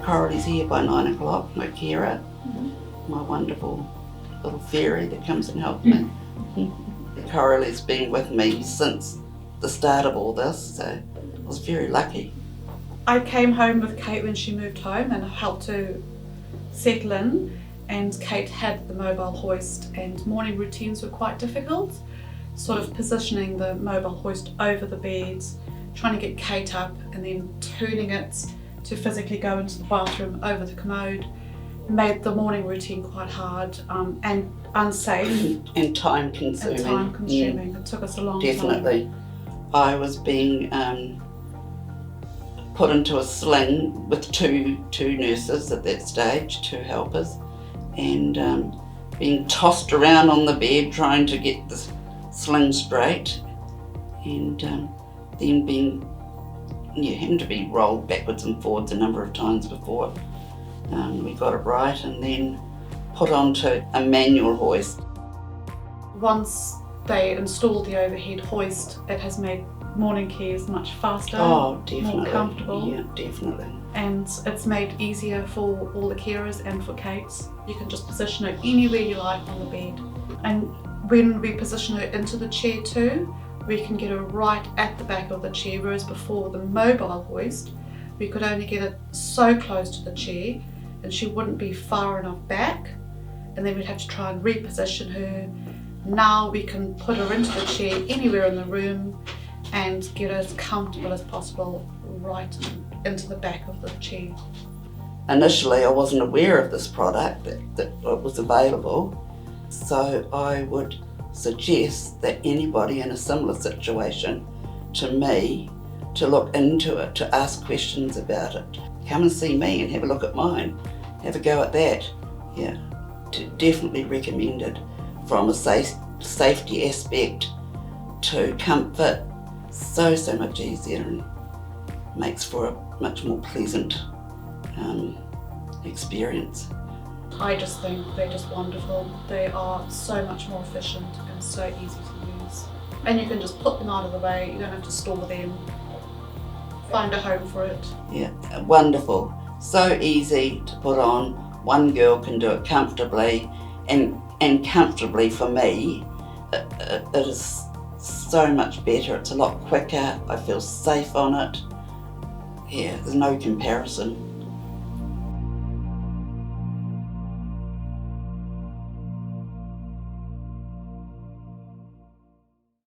Coralie's here by 9 o'clock, my carer, my wonderful little fairy that comes and helps me. Coralie's been with me since the start of all this, so I was very lucky. I came home with Kate when she moved home and helped her settle in, and Kate had the mobile hoist, and morning routines were quite difficult, sort of positioning the mobile hoist over the beds, trying to get Kate up and then turning it to physically go into the bathroom over the commode made the morning routine quite hard and unsafe. And time consuming. It took us a long Definitely. I was being put into a sling with two nurses at that stage, 2 helpers, and being tossed around on the bed trying to get the sling straight, and then having to be rolled backwards and forwards a number of times before we got it right, and then put onto a manual hoist. Once they installed the overhead hoist, it has made morning cares much faster, Oh, definitely. more comfortable. Yeah, definitely. And it's made easier for all the carers and for Kate. You can just position it anywhere you like on the bed. And when we position her into the chair too, we can get her right at the back of the chair, whereas before the mobile hoist, we could only get it so close to the chair and she wouldn't be far enough back, and then we'd have to try and reposition her. Now we can put her into the chair anywhere in the room and get her as comfortable as possible right into the back of the chair. Initially I wasn't aware of this product, that it was available, so I would suggest that anybody in a similar situation to me to look into it, to ask questions about it. Come and see me and have a look at mine, have a go at that. Yeah, definitely recommended from a safety aspect to comfort. So much easier and makes for a much more pleasant experience. I just think they're just wonderful. They are so much more efficient and so easy to use. And you can just put them out of the way, you don't have to store them. Find a home for it. Yeah, wonderful. So easy to put on. One girl can do it comfortably, and comfortably for me, it is so much better. It's a lot quicker. I feel safe on it. Yeah, there's no comparison.